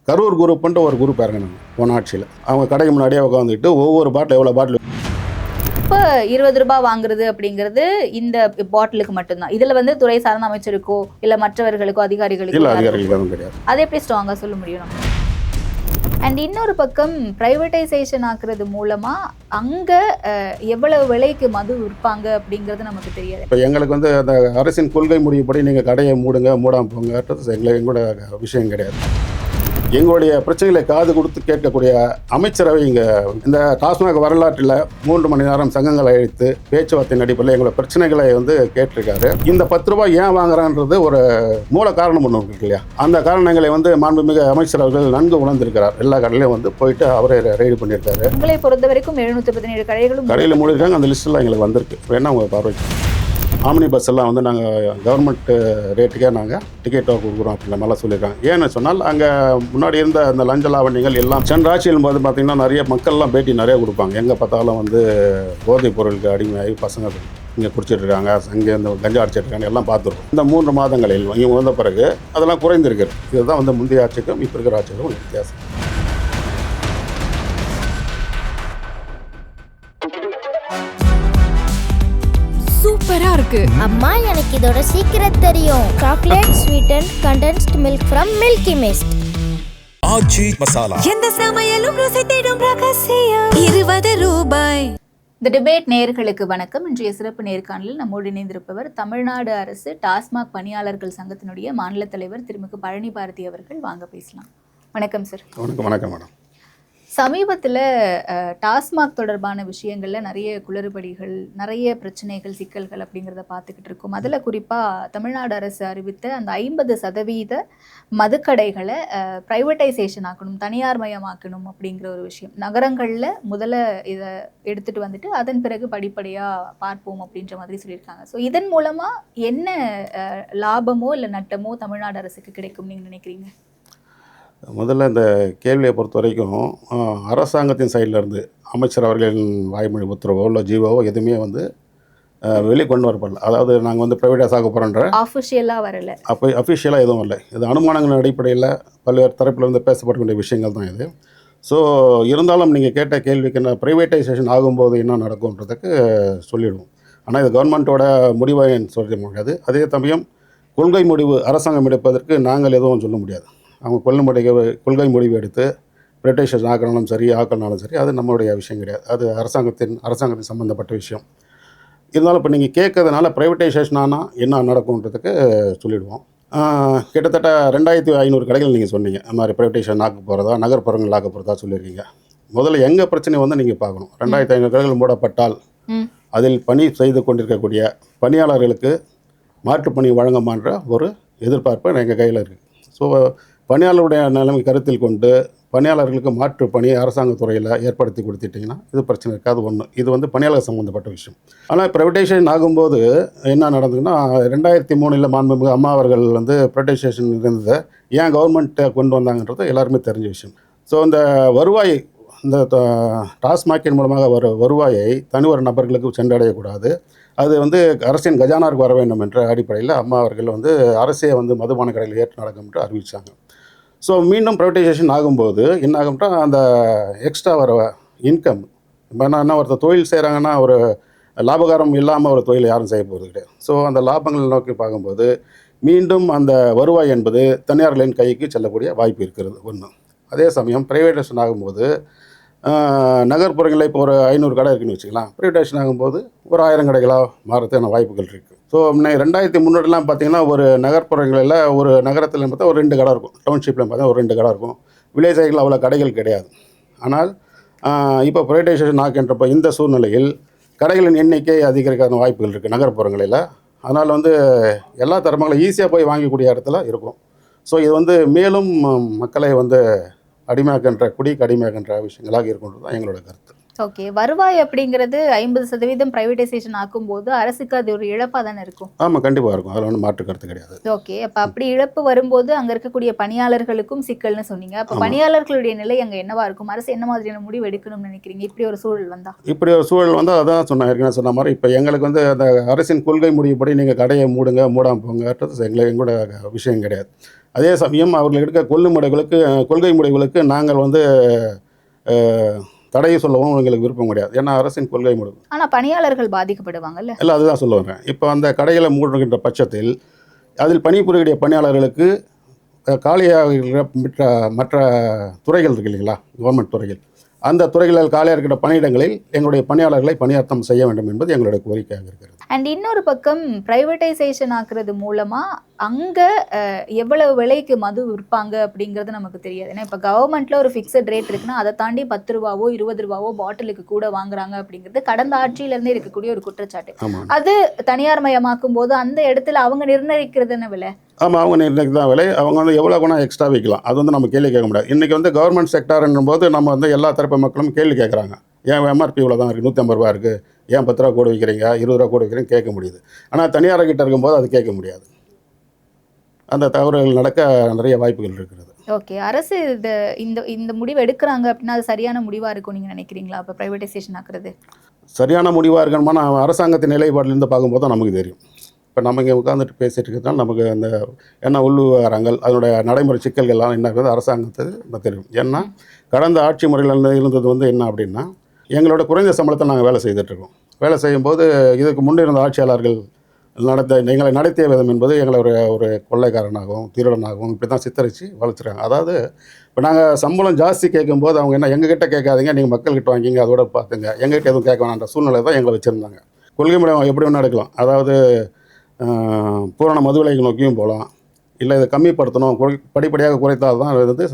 கரூர் குரூப்ன்ட்டு ஒரு குரூப் இறங்கினாங்க போன ஆட்சியில். அவங்க கடைக்கு முன்னாடியே உட்காந்துக்கிட்டு ஒவ்வொரு பாட்டில் எவ்வளோ பாட்டில் இப்போ 20 ரூபாய் வாங்குறது அப்படிங்கிறது இந்த பாட்டிலுக்கு மட்டும்தான். இதுல வந்து துறை சார்ந்த அமைச்சருக்கோ இல்ல மற்றவர்களுக்கோ அதிகாரிகளுக்கோ இல்லை, அதிகாரிகளுக்கு அதுவும் கிடையாது. அதை எப்படி ஸ்ட்ராங்கா சொல்ல முடியும்? அண்ட் இன்னொரு பக்கம் பிரைவேட்டைசேஷன் ஆக்குறது மூலமா அங்க எவ்வளவு விலைக்கு மது விற்பாங்க அப்படிங்கிறது நமக்கு தெரியாது. இப்போ எங்களுக்கு வந்து அந்த அரசின் கொள்கை முடிவுப்படி நீங்கள் கடையை மூடுங்க, மூடாமல் போங்கன்றது எங்களோட விஷயம் கிடையாது. எங்களுடைய பிரச்சனைகளை காது கொடுத்து கேட்கக்கூடிய அமைச்சரவை இங்கே இந்த டாஸ்மாக் வரலாற்றில் 3 மணி நேரம் சங்கங்களை அழைத்து பேச்சுவார்த்தை அடிப்படையில் எங்களோட பிரச்சனைகளை வந்து கேட்டிருக்காரு. இந்த 10 ரூபாய் ஏன் வாங்குறான்றது ஒரு மூல காரணம் ஒன்று இருக்கு இல்லையா? அந்த காரணங்களை வந்து மாண்புமிகு அமைச்சர் அவர்கள் நன்கு உணர்ந்திருக்கிறார். எல்லா கடையிலையும் வந்து போயிட்டு அவரே ரைடு பண்ணியிருக்காரு. உங்களை பொறுத்த வரைக்கும் 717 கடையில் மூடிருக்காங்க. அந்த லிஸ்ட்லாம் எங்களுக்கு வந்திருக்கு. வேணா உங்கள் பார்வைக்கு ஆம்னி பஸ் எல்லாம் வந்து நாங்கள் கவர்மெண்ட் ரேட்டுக்கே நாங்கள் டிக்கெட்டாக கொடுக்குறோம் அப்படின்ற மாதிரிலாம் சொல்லியிருக்காங்க. ஏன்னு சொன்னால் அங்கே முன்னாடி இருந்த அந்த லஞ்ச லாவணிகள் எல்லாம் சென்ற ஆட்சியின் போது பார்த்திங்கன்னா நிறைய மக்கள்லாம் பேட்டி நிறைய கொடுப்பாங்க. எங்கே பார்த்தாலும் வந்து போதைப் பொருளுக்கு அடிமையாகி பசங்க இங்கே குடிச்சிட்ருக்காங்க, இங்கே இந்த கஞ்சா அடிச்சிட்ருக்காங்க எல்லாம் பார்த்துருக்கோம். இந்த 3 மாதங்களில் இங்கே வந்த பிறகு அதெல்லாம் குறைந்திருக்கிறது. இதுதான் வந்து முந்தைய ஆட்சிக்கும் இப்போ இருக்கிற ஆட்சிக்கும் ஒரு வித்தியாசம். சூப்பரா இருக்கு அம்மா, எனக்கு இதோட சீக்கிரம் தெரியும். Chocolate sweetened condensed milk from Milky Mist. Aachi Masala. எந்த சமையலும் ருசி தேடும் ரகசியம். 20 ரூபாய். இந்த டிபேட் நேயர்களுக்கு வணக்கம். இன்றைய சிறப்பு நேர்காணலில் நம்மோடு இணைந்திருப்பவர் தமிழ்நாடு அரசு டாஸ்மாக் பணியாளர்கள் சங்கத்தினுடைய மாநில தலைவர் திருமிகு பழனி பாரதி அவர்கள். வாங்க பேசலாம். வணக்கம் சார். வணக்கம் மேடம். சமீபத்தில் டாஸ்மாக் தொடர்பான விஷயங்களில் நிறைய குளறுபடிகள், நிறைய பிரச்சனைகள், சிக்கல்கள் அப்படிங்கிறத பார்த்துக்கிட்டு இருக்கோம். அதில் குறிப்பாக தமிழ்நாடு அரசு அறிவித்த அந்த 50% மதுக்கடைகளை ப்ரைவேட்டைசேஷன் ஆக்கணும், தனியார் மயமாக்கணும் அப்படிங்கிற ஒரு விஷயம். நகரங்களில் முதல்ல இதை எடுத்துகிட்டு வந்துட்டு அதன் பிறகு படிப்படியாக பார்ப்போம் அப்படின்ற மாதிரி சொல்லியிருக்காங்க. ஸோ இதன் மூலமாக என்ன லாபமோ இல்லை நட்டமோ தமிழ்நாடு அரசுக்கு கிடைக்கும் நீங்கள் நினைக்கிறீங்க? முதல்ல இந்த கேள்வியை பொறுத்த வரைக்கும் அரசாங்கத்தின் சைட்லேருந்து அமைச்சர் அவர்களின் வாய்மொழி உத்தரவோ இல்லை ஜீவோவோ எதுவுமே வந்து வெளியே கொண்டு வரப்படல. அதாவது நாங்கள் வந்து ப்ரைவேட்டாக ஆக போகிறோன்ற ஆஃபிஷியலாக வரலை, அஃபிஷியலாக எதுவும் இல்லை. இது அனுமானங்களின் அடிப்படையில் பல்வேறு தரப்பில் வந்து பேசப்படக்கூடிய விஷயங்கள் தான் இது. ஸோ இருந்தாலும் நீங்கள் கேட்ட கேள்விக்கு என்ன ப்ரைவேட்டைசேஷன் ஆகும்போது என்ன நடக்கும்ன்றதுக்கு சொல்லிடுவோம். ஆனால் இது கவர்மெண்ட்டோட முடிவாக சொல்ல முடியாது. அதே சமயம் கொள்கை முடிவு அரசாங்கம் எடுப்பதற்கு நாங்கள் எதுவும் சொல்ல முடியாது. அவங்க கொள்கை முடிவு எடுத்து பிரைவேட்டைசேஷன் ஆக்கினாலும் சரி ஆக்கினாலும் சரி அது நம்மளுடைய விஷயம் கிடையாது. அது அரசாங்கத்தின் சம்மந்தப்பட்ட விஷயம். இருந்தாலும் இப்போ நீங்கள் கேட்கறதுனால ப்ரைவேட்டைசேஷன் ஆனால் என்ன நடக்கும்ன்றதுக்கு சொல்லிவிடுவோம். கிட்டத்தட்ட 2500 கடைகள் நீங்கள் சொன்னீங்க. அந்த மாதிரி ப்ரைவேட்டைசேஷன் ஆக்க போகிறதா, நகர்ப்புறங்கள் ஆக்க போகிறதா சொல்லியிருக்கீங்க. முதல்ல எங்கள் பிரச்சனை வந்து நீங்கள் பார்க்கணும். 2500 கடைகள் மூடப்பட்டால் அதில் பணி செய்து கொண்டிருக்கக்கூடிய பணியாளர்களுக்கு மாற்றுப்பணி வழங்கமான்ற ஒரு எதிர்பார்ப்பு எங்கள் கையில் இருக்குது. ஸோ பணியாளருடைய நிலைமை கருத்தில் கொண்டு பணியாளர்களுக்கு மாற்று பணி அரசாங்கத்துறையில் ஏற்படுத்தி கொடுத்துட்டிங்கன்னா இது பிரச்சனை இருக்காது. ஒன்று இது வந்து பணியாளர் சம்மந்தப்பட்ட விஷயம். ஆனால் ப்ரைவேட்டைசேஷன் ஆகும்போது என்ன நடந்ததுன்னா 2003 மாண்புமிகு அம்மா அவர்கள் வந்து ப்ரைவேட்டைசேஷன் இருந்ததை ஏன் கவர்மெண்ட்டை கொண்டு வந்தாங்கன்றது எல்லாருமே தெரிஞ்ச விஷயம். ஸோ இந்த வருவாய் இந்த டாஸ்மாக்கின் மூலமாக வருவாயை தனிவர் நபர்களுக்கு சென்றடையக்கூடாது. அது வந்து அரசின் கஜானாருக்கு வர வேண்டும் என்ற அடிப்படையில் அம்மா அவர்கள் வந்து அரசே வந்து மதுபான கடையில் ஏற்று நடக்கும் என்று அறிவித்தாங்க. ஸோ மீண்டும் ப்ரைவேட்டைசேஷன் ஆகும்போது என்ன ஆகும்னா அந்த எக்ஸ்ட்ரா வர இன்கம் இப்போ என்ன ஒருத்தர் தொழில் செய்கிறாங்கன்னா ஒரு லாபகாரம் இல்லாமல் ஒரு தொழில் யாரும் செய்ய போகிறது கிடையாது. ஸோ அந்த லாபங்களை நோக்கி பார்க்கும்போது மீண்டும் அந்த வருவாய் என்பது தனியார்களின் கைக்கு செல்லக்கூடிய வாய்ப்பு இருக்கிறது ஒன்று. அதே சமயம் ப்ரைவேட்டைசேஷன் ஆகும்போது நகர்ப்புறங்களில் இப்போ ஒரு 500 கடை இருக்குன்னு வச்சுக்கலாம். ப்ரைவேட்டைசேஷன் ஆகும்போது ஒரு 1000 கடைகளாக மாறதுக்கான வாய்ப்புகள் இருக்குது. ஸோ 2003 பார்த்திங்கன்னா ஒரு நகர்ப்புறங்களில் ஒரு நகரத்தில் பார்த்தா ஒரு 2 கடை இருக்கும். டவுன்ஷிப்பில் பார்த்தா ஒரு 2 கடை இருக்கும். வில்லேஜ் சைடில் அவ்வளோ கடைகள் கிடையாது. ஆனால் இப்போ ப்ரைவேட்டைசேஷன் ஆக்கின்றப்போ இந்த சூழ்நிலையில் கடைகளின் எண்ணிக்கை அதிகரிக்காத வாய்ப்புகள் இருக்குது நகர்ப்புறங்களில். அதனால் வந்து எல்லா தரமங்களும் ஈஸியாக போய் வாங்கக்கூடிய இடத்துல இருக்கும். ஸோ இது வந்து மேலும் மக்களை வந்து குடிக்கு அடிமையாக்கின்ற விஷயங்களாக இருக்குன்றது தான் எங்களோட கருத்து. ஓகே, வருவாய் அப்படிங்கிறது 50% பிரைவேடைசேஷன் ஆக்கும்போது அரசுக்கு அது ஒரு இழப்பா தானே இருக்கும். ஆமாம், கண்டிப்பாக இருக்கும். அதில் ஒன்றும் மாற்று கருத்து கிடையாது. ஓகே, அப்ப அப்படி இழப்பு வரும்போது அங்க இருக்கக்கூடிய பணியாளர்களுக்கும் சிக்கல்னு சொன்னீங்க. அப்ப பணியாளர்களுடைய நிலை அங்க என்னவா இருக்கும்? அரசு என்ன மாதிரியான முடிவு எடுக்கணும்னு நினைக்கிறீங்க இப்படி ஒரு சூழல் வந்தா? இப்படி ஒரு சூழல் வந்து அதான் சொன்னேன், ஏற்கனவே சொன்ன மாதிரி இப்போ எங்களுக்கு வந்து அந்த அரசின் கொள்கை முடிவுப்படி நீங்கள் கடையை மூடுங்க, மூடாமல் போங்கன்றது எங்களோட விஷயம் கிடையாது. அதே சமயம் அவர்கள் எடுக்க கொள்கை முடிவுகளுக்கு நாங்கள் வந்து தடையை சொல்லவும் எங்களுக்கு விருப்பம் கிடையாது. ஏன்னா அரசின் கொள்கை முடிவு. ஆனா பணியாளர்கள் பாதிக்கப்படுவாங்கல்ல? இல்லை, அதுதான் சொல்ல வரேன். இப்போ அந்த கடைகளை மூடுகின்ற பட்சத்தில் அதில் பணிபுரியக்கூடிய பணியாளர்களுக்கு காலியாக மற்ற துறைகள் இருக்கு இல்லைங்களா, கவர்மெண்ட் துறைகள், அந்த துறைகளில் காலியாக இருக்கிற பணியிடங்களில் எங்களுடைய பணியாளர்களை பணியாற்றம் செய்ய வேண்டும் என்பது எங்களுடைய கோரிக்கையாக இருக்கிறது. அண்ட் இன்னொரு பக்கம் பிரைவேடைசேஷன் ஆக்குறது மூலமா அங்க எவ்வளவு விலைக்கு மது விற்பாங்க அப்படிங்கிறது நமக்கு தெரியாது. ஏன்னா இப்போ கவர்மெண்ட்ல ஒரு ஃபிக்ஸட் ரேட் இருக்குன்னா அதை தாண்டி 10 ரூபாவோ 20 ரூபாவோ பாட்டிலுக்கு கூட வாங்குறாங்க அப்படிங்கிறது கடந்த ஆட்சியிலேருந்தே இருக்கக்கூடிய ஒரு குற்றச்சாட்டு. அது தனியார் மயமாக்கும் போது அந்த இடத்துல அவங்க நிர்ணயிக்கிறதுன்னு விலை. ஆமாம், அவங்க நிர்ணயிக்கு தான் விலை. அவங்க வந்து எவ்வளோ கூட எக்ஸ்ட்ரா வைக்கலாம், அது வந்து நம்ம கேள்வி கேட்க முடியாது. இன்றைக்கி வந்து கவர்மெண்ட் செக்டார்ன்னும் போது நம்ம வந்து எல்லா தரப்பு மக்களும் கேள்வி கேட்குறாங்க. ஏன் எம்ஆர்பி இவ்வளோ தான் இருக்குது, 150 ரூபா இருக்குது, ஏன் 10 ரூபா கூட வைக்கிறீங்க, 20 ரூபா கூட வைக்கிறீங்க கேட்க முடியுது. ஆனால் தனியார்கிட்ட இருக்கும்போது அது கேட்க முடியாது. அந்த தவறுகள் நடக்க நிறைய வாய்ப்புகள் இருக்கிறது. ஓகே, அரசு இந்த முடிவு எடுக்கிறாங்க அப்படின்னா அது சரியான முடிவாக இருக்கும் நீங்கள் நினைக்கிறீங்களா? இப்போ ப்ரைவேடைசேஷன் ஆக்குறது சரியான முடிவாக இருக்கணுமா? நான் அரசாங்கத்தின் நிலைப்பாட்டிலேருந்து பார்க்கும்போது தான் நமக்கு தெரியும். இப்போ நம்ம இங்கே உட்காந்துட்டு பேசிகிட்டு இருக்கிறதால நமக்கு அந்த என்ன உள்விவகாரங்கள் அதனுடைய நடைமுறை சிக்கல்கள்லாம் என்ன அரசாங்கத்துக்கு தெரியும். ஏன்னா கடந்த ஆட்சி முறையில் இருந்தது வந்து என்ன அப்படின்னா, எங்களோட குறைந்த சம்பளத்தை நாங்கள் வேலை செய்துட்ருக்கோம். வேலை செய்யும்போது இதுக்கு முன்னே இருந்த ஆட்சியாளர்கள் எங்களை நடத்திய விதம் என்பது எங்களை ஒரு கொள்ளைக்காரனாகவும் திருடனாகவும் இப்படி தான் சித்தரித்து வளர்த்துறாங்க. அதாவது இப்போ நாங்கள் சம்பளம் ஜாஸ்தி கேட்கும்போது அவங்க என்ன எங்ககிட்ட கேட்காதீங்க, நீங்கள் மக்கள்கிட்ட வாங்கிங்க, அதோட பார்த்துங்க, எங்ககிட்ட எதுவும் கேட்க வேணான்ற சூழ்நிலை தான் எங்களை வச்சுருந்தாங்க. கொள்கை முறையாக எப்படி வேணால் எடுக்கலாம். அதாவது பூரண மதுவிலக்கை நோக்கியும் போகலாம், இல்லை இதை கம்மிப்படுத்தணும், படிப்படியாக குறைத்தால் தான் இது வந்து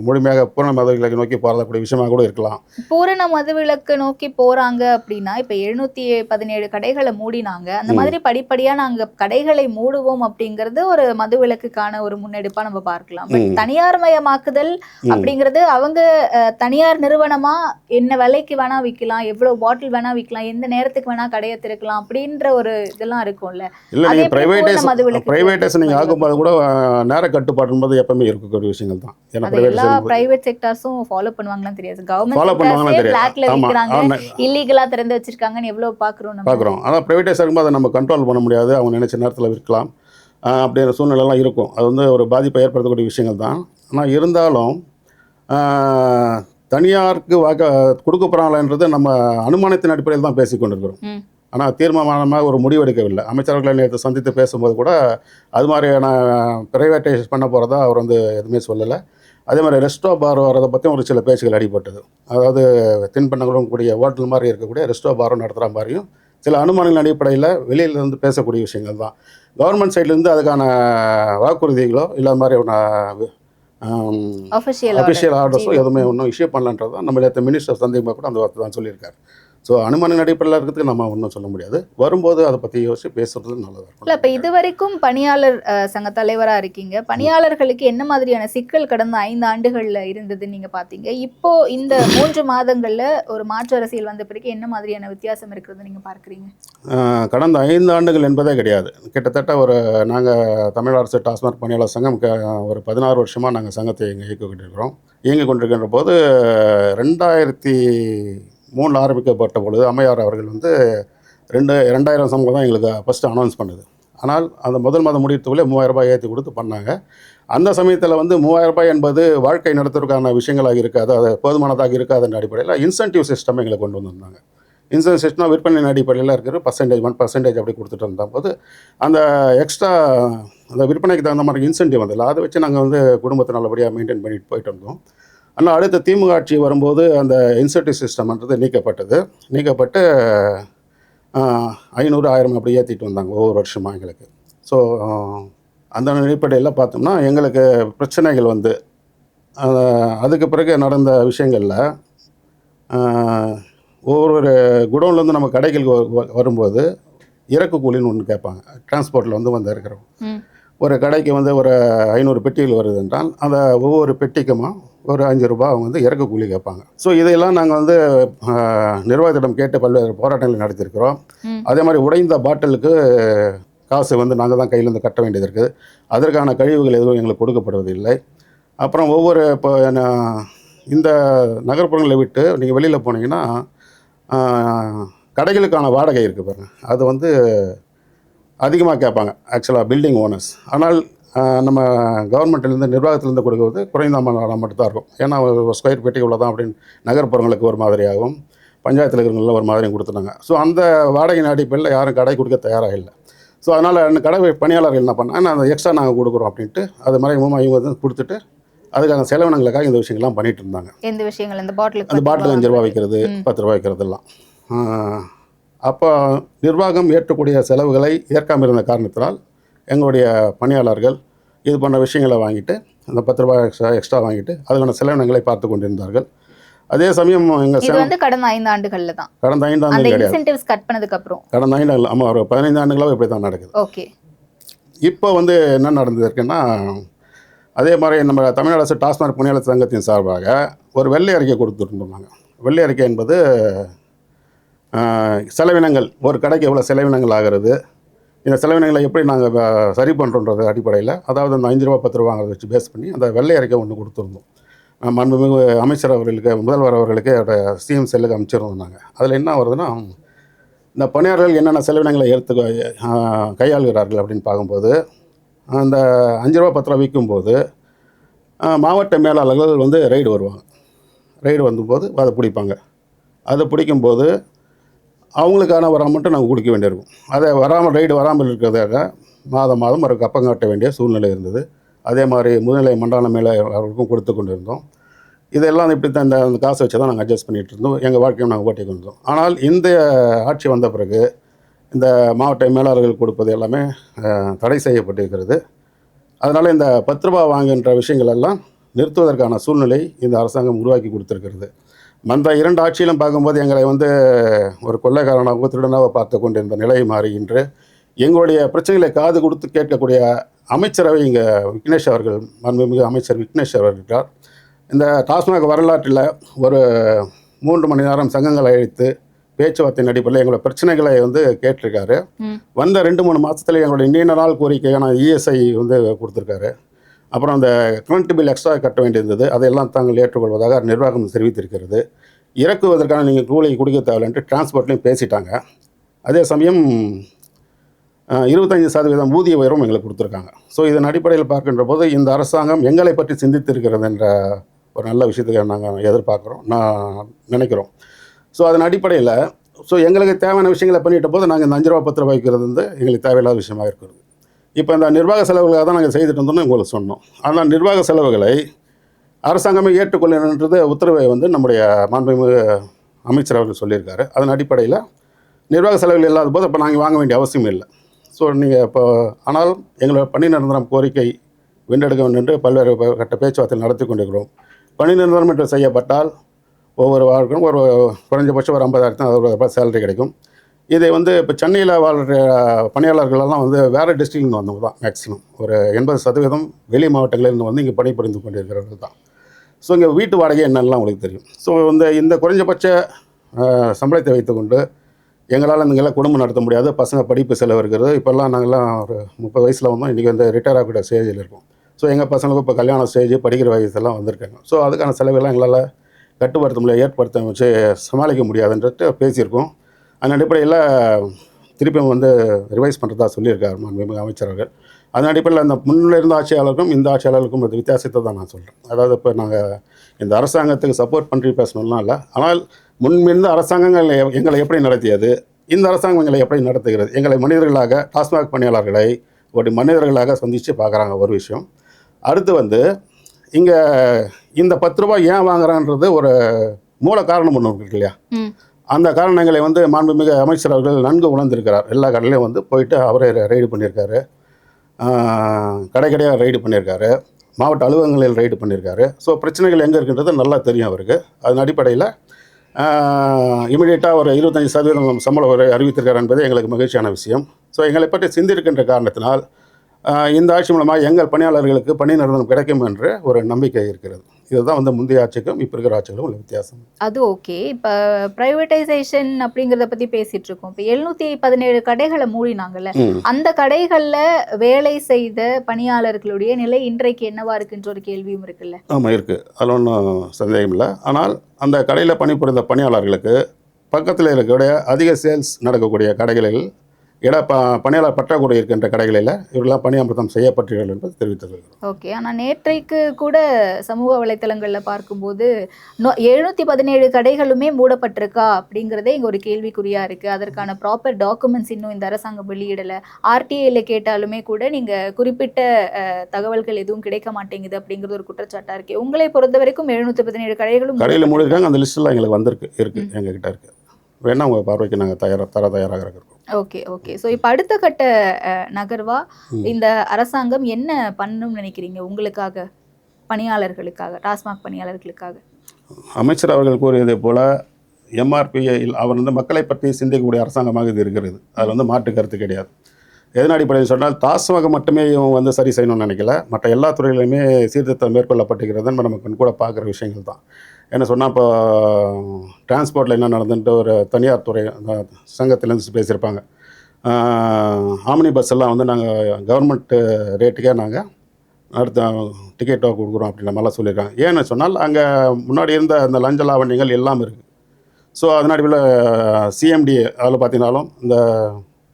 முழுமையாக பூரண மதுவிலக்கை நோக்கி போகிறக்கூடிய விஷயமாக கூட இருக்கலாம். பூரண மதுவிலக்கு நோக்கி போகிறாங்க அப்படின்னா இப்போ 717 கடைகளை மூடினாங்க. அந்த மாதிரி படிப்படியாக நாங்கள் கடைகளை மூடுவோம் அப்படிங்கிறது ஒரு மதுவிலக்குக்கான ஒரு முன்னெடுப்பாக நம்ம பார்க்கலாம். பட் தனியார் மயமாக்குதல் அப்படிங்கிறது அவங்க தனியார் நிறுவனமாக என்ன விலைக்கு வேணால் விற்கலாம், எவ்வளோ பாட்டில் வேணால் விற்கலாம், எந்த நேரத்துக்கு வேணால் கடையை திறக்கலாம் அப்படின்ற ஒரு இதெல்லாம் இருக்கும்ல. இல்லை, நீங்கள் ப்ரைவேடைசேஷன் ஆகும்போது கூட நேர கட்டுப்பாடு என்பது எப்பவுமே இருக்கக்கூடிய விஷயங்கள் தான். எல்லா பிரைவேட் செக்டார்ஸும் ஃபாலோ பண்ணுவாங்களான்னு தெரியாது. கவர்மெண்ட் பிளாக்ல விற்கிறாங்க, இல்லீகலா திறந்து வச்சிருக்காங்கன்னு எவ்வளவு பார்க்குறோம். ஆனால் ப்ரைவேடைஸ் ஆகும்போது அதை நம்ம கண்ட்ரோல் பண்ண முடியாது. அவங்க நினைச்ச நேரத்தில் விற்கலாம் அப்படிங்கிற சூழ்நிலைலாம் இருக்கும். அது வந்து ஒரு பாதிப்பை ஏற்படுத்தக்கூடிய விஷயங்கள் தான். ஆனால் இருந்தாலும் தனியாருக்கு கொடுக்க போகிறாங்கன்றது நம்ம அனுமானத்தின் அடிப்படையில் தான் பேசிக்கொண்டிருக்கிறோம். ஆனால் தீர்மானமாக ஒரு முடிவெடுக்கவில்லை. அமைச்சர்களை நேற்று சந்தித்து பேசும்போது கூட அது மாதிரியான பிரைவேட்டைஸ் பண்ண போகிறதா அவர் வந்து எதுவுமே சொல்லலை. அதே மாதிரி ரெஸ்டோ பார் வரதை பற்றியும் ஒரு சில பேச்சுகள் அடிபட்டது. அதாவது தின்பண்டங்களும் கூடிய ஹோட்டல் மாதிரி இருக்கக்கூடிய ரெஸ்டோ பாரும் நடத்துகிற மாதிரியும் சில அனுமானங்கள் அடிப்படையில் வெளியிலேருந்து பேசக்கூடிய விஷயங்கள் தான். கவர்மெண்ட் சைட்லேருந்து அதுக்கான வாக்குறுதிகளோ இல்லை மாதிரி அஃபிஷியல் ஆர்டர்ஸோ எதுவுமே ஒன்றும் இஷ்யூ பண்ணலன்றது தான் நம்ம நேற்று மினிஸ்டர் சந்தேகமாக கூட அந்த வார்த்தை தான் சொல்லியிருக்காரு. ஸோ அனுமான அடிப்படையில் இருக்கிறதுக்கு நம்ம ஒன்றும் சொல்ல முடியாது. வரும்போது அதை பற்றி யோசிச்சு பேசுறது நல்லதாக இருக்கும். இல்லை, இப்போ இது வரைக்கும் பணியாளர் சங்க தலைவராக இருக்கீங்க. பணியாளர்களுக்கு என்ன மாதிரியான சிக்கல் கடந்த 5 ஆண்டுகளில் இருந்ததுன்னு நீங்கள் பார்த்தீங்க. இப்போ இந்த 3 மாதங்களில் ஒரு மாற்று அரசியல் வந்த பிறகு என்ன மாதிரியான வித்தியாசம் இருக்கிறது நீங்கள் பார்க்குறீங்க? கடந்த 5 ஆண்டுகள் என்பதே கிடையாது. கிட்டத்தட்ட நாங்கள் தமிழ் அரசு டாஸ்மாக் பணியாளர் சங்கம் ஒரு 16 வருஷமாக நாங்கள் சங்கத்தை இயங்கிக் கொண்டிருக்கின்ற போது 2003 ஆரம்பிக்கப்பட்ட பொழுது அம்மையார் அவர்கள் வந்து 2000 சம்பளம் தான் எங்களுக்கு ஃபஸ்ட்டு அனௌன்ஸ் பண்ணுது. ஆனால் அந்த முதல் மாதம் முடியறதுக்குள்ளே 3000 ரூபாய் ஏற்றி கொடுத்து பண்ணாங்க. அந்த சமயத்தில் வந்து 3000 ரூபாய் என்பது வாழ்க்கை நடத்துவதற்கான விஷயங்களாக இருக்காது, அது போதுமானதாக இருக்காதுன்ற அடிப்படையில் இன்சென்டிவ் சிஸ்டம் எங்களை கொண்டு வந்திருந்தாங்க. இன்சென்டிவ் சிஸ்டம் விற்பனை அடிப்படையில் இருக்கிற 1% அப்படி கொடுத்துட்டு இருந்தபோது அந்த எக்ஸ்ட்ரா அந்த விற்பனைக்கு தகுந்த மாதிரி இன்சென்டிவ் வந்ததில்லை. அதை வச்சு நாங்கள் வந்து குடும்பத்தை நல்லபடியாக மெயின்டைன் பண்ணிட்டு போயிட்டு இருந்தோம். ஆனால் அடுத்த திமுக ஆட்சி வரும்போது அந்த இன்சென்டிவ் சிஸ்டம்ன்றது நீக்கப்பட்டு 500, 1000 அப்படி ஏற்றிட்டு வந்தாங்க ஒவ்வொரு வருஷமாக எங்களுக்கு. ஸோ அந்த அடிப்படையில் பார்த்தோம்னா எங்களுக்கு பிரச்சனைகள் வந்து அதுக்கு பிறகு நடந்த விஷயங்களில் ஒவ்வொரு குடோன்லேருந்து நம்ம கடைகளுக்கு வரும்போது இறக்கு கூலின்னு ஒன்று கேட்பாங்க. டிரான்ஸ்போர்ட்டில் வந்து இருக்கிறோம் ஒரு கடைக்கு வந்து ஒரு 500 பெட்டிகள் வருது என்றால் அந்த ஒவ்வொரு பெட்டிக்குமா ஒரு 5 ரூபாய் அவங்க வந்து இறக்க கூலி கேட்பாங்க. ஸோ இதையெல்லாம் நாங்கள் வந்து நிர்வாகத்திடம் கேட்டு பல்வேறு போராட்டங்கள் நடத்தியிருக்கிறோம். அதே மாதிரி உடைந்த பாட்டிலுக்கு காசு வந்து நாங்கள் தான் கையிலேருந்து கட்ட வேண்டியது இருக்குது. அதற்கான கழிவுகள் எதுவும் எங்களுக்கு கொடுக்கப்படுவதில்லை. அப்புறம் ஒவ்வொரு இப்போ இந்த நகர்ப்புறங்களை விட்டு நீங்கள் வெளியில் போனீங்கன்னா கடைகளுக்கான வாடகை இருக்குது பாருங்கள், அது வந்து அதிகமாக கேட்பாங்க ஆக்சுவலாக பில்டிங் ஓனர்ஸ். ஆனால் நம்ம கவர்மெண்ட்லேருந்து நிர்வாகத்திலேருந்து கொடுக்குறது குறைந்த அமௌண்ட் மட்டும் தான் இருக்கும். ஏன்னா ஒரு ஸ்கொயர் ஃபீட்டுக்கு இவ்வளோ தான் அப்படின்னு நகர்ப்புறங்களுக்கு ஒரு மாதிரியாகவும் பஞ்சாயத்தில் இருக்கிறவங்கள ஒரு மாதிரியும் கொடுத்துட்டாங்க. ஸோ அந்த வாடகையின் அடிப்படையில் யாரும் கடை கொடுக்க தயாராக இல்லை. ஸோ அதனால் அந்த கடை பணியாளர்கள் என்ன பண்ணால் அந்த எக்ஸ்ட்ரா நாங்கள் கொடுக்குறோம் அப்படின்ட்டு அது மாதிரி இவங்க வந்து கொடுத்துட்டு அதுக்கான செலவினங்களுக்காக இந்த விஷயங்கள்லாம் பண்ணிகிட்டு இருந்தாங்க. எந்த விஷயங்கள்? அந்த பாட்டில் 5 ரூபா வைக்கிறது, 10 ரூபா வைக்கிறதெல்லாம். அப்போ நிர்வாகம் ஏற்றக்கூடிய செலவுகளை ஏற்காமல் இருந்த காரணத்தினால் எங்களுடைய பணியாளர்கள் இது போன்ற விஷயங்களை வாங்கிட்டு அந்த 10 ரூபா எக்ஸ்ட்ரா வாங்கிட்டு அதுக்கான செலவினங்களை பார்த்து கொண்டிருந்தார்கள். அதே சமயம் இது வந்து கடந்த 5 ஆண்டுகள்ல தான். கடந்த 5 ஆண்டு அந்த கிடையாது, இன்சென்டிவ்ஸ் கட் பண்ணதுக்கு அப்புறம் கடந்த 5 ஆண்டு, ஆமாம், ஒரு 15 ஆண்டுகளாக இப்படி தான் நடக்குது. ஓகே. இப்போ வந்து என்ன நடந்திருக்குன்னா, அதே மாதிரி நம்ம தமிழ் அரசு டாஸ்மாக் பணியாளர் சங்கத்தின் சார்பாக ஒரு வெள்ளை அறிக்கை கொடுத்துருந்தாங்க. வெள்ளை அறிக்கை என்பது செலவினங்கள், ஒரு கடைக்கு எவ்வளோ செலவினங்கள் ஆகிறது, இந்த செலவினங்களை எப்படி நாங்கள் சரி பண்ணுறோன்றது அடிப்படையில், அதாவது அந்த 5 ரூபா 10 ரூபாங்கிறத வச்சு பேஸ் பண்ணி அந்த வெள்ளை அறிக்கை ஒன்று கொடுத்துருந்தோம். மாண்புமிகு அமைச்சர் அவர்களுக்கு, முதல்வர் அவர்களுக்கு சிஎம் செல்லுக்கு அமைச்சிருந்தோம் நாங்கள். அதில் என்ன வருதுன்னா, இந்த பணியாளர்கள் என்னென்ன செலவினங்களை கையாளுகிறார்கள் அப்படின்னு பார்க்கும்போது, அந்த 5 ரூபா 10 ரூபா விற்கும்போது மாவட்ட மேலாளர்கள் வந்து ரெய்டு வருவாங்க. ரெய்டு வந்தபோது அதை பிடிப்பாங்க. அதை பிடிக்கும்போது அவங்களுக்கான ஒரு அமௌண்ட்டை நாங்கள் கொடுக்க வேண்டியிருக்கும். அதை ரெய்டு வராமல் இருக்கிறதாக மாதம் ஒரு கப்பம் காட்ட வேண்டிய சூழ்நிலை இருந்தது. அதே மாதிரி முதுநிலை மண்டல மேலே அவர்களுக்கும் கொடுத்து கொண்டு இருந்தோம். இதெல்லாம் இப்படி தான் இந்த காசை வச்சு தான் நாங்கள் அட்ஜஸ்ட் பண்ணிகிட்டு இருந்தோம். எங்கள் வாழ்க்கையும் நாங்கள் ஓட்டி கொண்டு இருந்தோம். ஆனால் இந்த ஆட்சி வந்த பிறகு இந்த மாவட்ட மேலாளர்கள் கொடுப்பது எல்லாமே தடை செய்யப்பட்டிருக்கிறது. அதனால் இந்த 10 ரூபா வாங்குகின்ற விஷயங்கள் எல்லாம் நிறுத்துவதற்கான சூழ்நிலை இந்த அரசாங்கம் உருவாக்கி கொடுத்துருக்கிறது. மற்ற 2 ஆட்சியிலும் பார்க்கும்போது எங்களை வந்து ஒரு கொள்ளைக்காரனாக திருடனாக பார்த்து கொண்டிருந்த நிலை மாறி இன்று எங்களுடைய பிரச்சனைகளை காது கொடுத்து கேட்கக்கூடிய அமைச்சரவை இங்கே விக்னேஷ் அவர்கள், மாண்புமிகு அமைச்சர் விக்னேஷ் அவர்கள் இருக்கிறார். இந்த டாஸ்மாக் வரலாற்றில் ஒரு 3 மணி நேரம் சங்கங்களை அழைத்து பேச்சுவார்த்தையின் அடிப்படையில் எங்களோட பிரச்சனைகளை வந்து கேட்டிருக்காரு. வந்த 2-3 மாதத்தில் எங்களுடைய நீண்ட நாள் கோரிக்கையான இஎஸ்ஐ வந்து கொடுத்துருக்காரு. அப்புறம் அந்த கரண்ட் பில் எக்ஸ்ட்ரா கட்ட வேண்டியிருந்தது, அதையெல்லாம் தாங்கள் ஏற்றுக்கொள்வதாக நிர்வாகம் தெரிவித்திருக்கிறது. இறக்குவதற்கான நீங்கள் கூலி கொடுக்க தேவையில்லைன்ட்டு டிரான்ஸ்போர்ட்லேயும் பேசிட்டாங்க. அதே சமயம் 25% ஊதிய உயர்வும் எங்களுக்கு கொடுத்துருக்காங்க. ஸோ இதன் அடிப்படையில் பார்க்கின்ற போது இந்த அரசாங்கம் எங்களை பற்றி சிந்தித்திருக்கிறது என்ற ஒரு நல்ல விஷயத்துக்கு நாங்கள் எதிர்பார்க்குறோம், நான் நினைக்கிறோம். ஸோ அதன் அடிப்படையில் எங்களுக்கு தேவையான விஷயங்களை பண்ணிட்ட போது நாங்கள் இந்த 5 ரூபா 10 ரூபா வைக்கிறது வந்து எங்களுக்கு தேவையில்லாத விஷயமாக இருக்கிறது. இப்போ இந்த நிர்வாக செலவுகளாக தான் நாங்கள் செய்துட்டு இருந்தோம்னு உங்களுக்கு சொன்னோம். ஆனால் நிர்வாக செலவுகளை அரசாங்கமே ஏற்றுக்கொள்ளணுன்றது உத்தரவை வந்து நம்முடைய மாண்புமிகு அமைச்சர் அவர்கள் சொல்லியிருக்காரு. அதன் அடிப்படையில் நிர்வாக செலவுகள் இல்லாத போது இப்போ நாங்கள் வாங்க வேண்டிய அவசியம் இல்லை. ஸோ நீங்கள் இப்போ ஆனாலும் எங்களோட பணி நிரந்தரம் கோரிக்கை வென்றெடுக்க வேண்டும் என்று பல்வேறு கட்ட பேச்சுவார்த்தை நடத்தி கொண்டிருக்கிறோம். பணி நிரந்தரம் என்று செய்யப்பட்டால் ஒவ்வொரு வாரங்களும் ஒரு குறைஞ்சபட்சம் ஒரு 50,000 ரூபாய் சேலரி கிடைக்கும். இதை வந்து இப்போ சென்னையில் வாழ்கிற பணியாளர்களெல்லாம் வந்து வேறு டிஸ்ட்ரிக்ட்லேருந்து வந்தவங்க தான் மேக்ஸிமம் ஒரு 80% வெளி மாவட்டங்களிலிருந்து வந்து இங்கே பணிபுரிந்து கொண்டிருக்கிறவர்கள் தான். ஸோ இங்கே வீட்டு வாடகை என்னெல்லாம் உங்களுக்கு தெரியும். ஸோ இந்த குறைஞ்சபட்ச சம்பளத்தை வைத்துக்கொண்டு எங்களால் இங்கெல்லாம் குடும்பம் நடத்த முடியாது. பசங்க படிப்பு செலவு இருக்கிறது. இப்போல்லாம் நாங்கள்லாம் ஒரு 30 வயசில் வந்தோம், இன்றைக்கி வந்து ரிட்டையர் ஆகக்கூடிய ஸ்டேஜில் இருக்கோம். ஸோ எங்கள் பசங்களுக்கும் இப்போ கல்யாண ஸ்டேஜ், படிக்கிற வயசெல்லாம் வந்திருக்காங்க. ஸோ அதுக்கான செலவெல்லாம் எங்களால் கட்டுப்படுத்த முடியாது, ஏற்படுத்த வச்சு சமாளிக்க முடியாதுன்றது பேசியிருக்கோம். அதன் அடிப்படையில் திருப்பியும் வந்து ரிவைஸ் பண்ணுறதா சொல்லியிருக்கார் மாண்புமிகு அமைச்சர்கள். அதன் அடிப்படையில் அந்த முன்னில் இருந்த ஆட்சியாளருக்கும் இந்த ஆட்சியாளருக்கும் அது வித்தியாசத்தை தான் நான் சொல்கிறேன். அதாவது இப்போ நாங்கள் இந்த அரசாங்கத்துக்கு சப்போர்ட் பண்ணி பேசணும்லாம் இல்லை, ஆனால் முன்பிருந்த அரசாங்கங்கள் எங்களை எப்படி நடத்தியது, இந்த அரசாங்கம் எங்களை எப்படி நடத்துகிறது, எங்களை மனிதர்களாக டாஸ்மாக் பணியாளர்களை ஒரு மனிதர்களாக சந்தித்து பார்க்குறாங்க ஒரு விஷயம். அடுத்து வந்து இங்கே இந்த 10 ரூபாய் ஏன் வாங்குறான்றது ஒரு மூல காரணம் ஒன்று இருக்கு இல்லையா, அந்த காரணங்களை வந்து மாண்புமிகு அமைச்சர் அவர்கள் நன்கு உணர்ந்திருக்கிறார். எல்லா கடையிலையும் வந்து போயிட்டு அவரே ரெய்டு பண்ணியிருக்காரு, கடையாக ரெய்டு பண்ணியிருக்காரு, மாவட்ட அலுவலகங்களில் ரெய்டு பண்ணியிருக்காரு. ஸோ பிரச்சனைகள் எங்கே இருக்குன்றது நல்லா தெரியும் அவருக்கு. அதன் அடிப்படையில் இமீடியட்டாக ஒரு 25% சம்பளம் அறிவித்திருக்கார் என்பது எங்களுக்கு மகிழ்ச்சியான விஷயம். ஸோ எங்களை பற்றி சிந்திருக்கின்ற காரணத்தினால் இந்த ஆட்சி மூலமாக எங்கள் பணியாளர்களுக்கு பணி நிரந்தரம் கிடைக்கும் என்று ஒரு நம்பிக்கை இருக்கிறது. இதுதான் வந்து முந்தைய ஆட்சிக்கும் இப்போ இருக்கிற ஆட்சிகளும் உள்ள வித்தியாசம். அது ஓகே. இப்போ ப்ரைவேட்டைசேஷன் அப்படிங்கிறத பற்றி பேசிகிட்டு இருக்கோம். இப்போ 717 கடைகளை மூடினாங்கல்ல, அந்த கடைகளில் வேலை செய்த பணியாளர்களுடைய நிலை இன்றைக்கு என்னவா இருக்குன்ற ஒரு கேள்வியும் இருக்குல்ல? ஆமாம், இருக்குது. அதில் ஒன்றும் சந்தேகம் இல்லை. ஆனால் அந்த கடையில் பணிபுரிந்த பணியாளர்களுக்கு பக்கத்தில் இருக்கக்கூடிய அதிக சேல்ஸ் நடக்கக்கூடிய கடைகளில் பணியாளர் பற்றாக்குறை இருக்கின்ற கடைகளில் இவரெல்லாம் பணியமர்த்தம் செய்யப்பட்டீர்கள் என்பது தெரிவித்தது. ஓகே. ஆனால் நேற்றைக்கு கூட சமூக வலைத்தளங்களில் பார்க்கும்போது 717 கடைகளுமே மூடப்பட்டிருக்கா அப்படிங்கிறதே இங்கே ஒரு கேள்விக்குறியாக இருக்குது. அதற்கான ப்ராப்பர் டாக்குமெண்ட்ஸ் இன்னும் இந்த அரசாங்கம் வெளியிடலை. ஆர்டிஐயில் கேட்டாலுமே கூட நீங்கள் குறிப்பிட்ட தகவல்கள் எதுவும் கிடைக்க மாட்டேங்குது அப்படிங்கிறது ஒரு குற்றச்சாட்டாக இருக்குது. உங்களை பொறுத்த வரைக்கும் 717 கடையில் மூடிருக்காங்க. அந்த லிஸ்ட்டெல்லாம் எங்களுக்கு இருக்குது, எங்ககிட்ட இருக்குது. வேணா உங்கள் பார்வைக்கு நாங்கள் தயாராக இருக்கோம். Okay okay. ஸோ இப்போ அடுத்த கட்ட நகர்வா இந்த அரசாங்கம் என்ன பண்ணணும்னு நினைக்கிறீங்க உங்களுக்காக, பணியாளர்களுக்காக, டாஸ்மாக் பணியாளர்களுக்காக? அமைச்சர் அவர்கள் கூறியதை போல எம்ஆர்பியில் அவர் வந்து மக்களை பற்றி சிந்திக்கக்கூடிய அரசாங்கமாக இது இருக்கிறது. அதில் வந்து மாற்று கருத்து கிடையாது. எதன் அடிப்படையில் சொன்னால் டாஸ்மாக மட்டுமே இவங்க வந்து சரி செய்யணும்னு நினைக்கல, மற்ற எல்லா துறைகளிலுமே சீர்திருத்தம் மேற்கொள்ளப்பட்டிருக்கிறது நம்ம கூட பார்க்குற விஷயங்கள் தான். என்ன சொன்னால், இப்போ டிரான்ஸ்போர்ட்டில் என்ன நடந்துட்டு ஒரு தனியார் துறை சங்கத்திலேருந்து பேசியிருப்பாங்க. ஆம்னி பஸ் எல்லாம் வந்து நாங்கள் கவர்மெண்ட்டு ரேட்டுக்கே நாங்கள் அடுத்த டிக்கெட்டாக கொடுக்குறோம் அப்படின்ற மாதிரிலாம் சொல்லியிருக்காங்க. ஏன்னு சொன்னால் அங்கே முன்னாடி இருந்த அந்த லஞ்ச லாவணிகள் எல்லாம் இருக்குது. ஸோ அதன் அடிப்படையில் சிஎம்டி அதில் பார்த்தீங்கன்னாலும் இந்த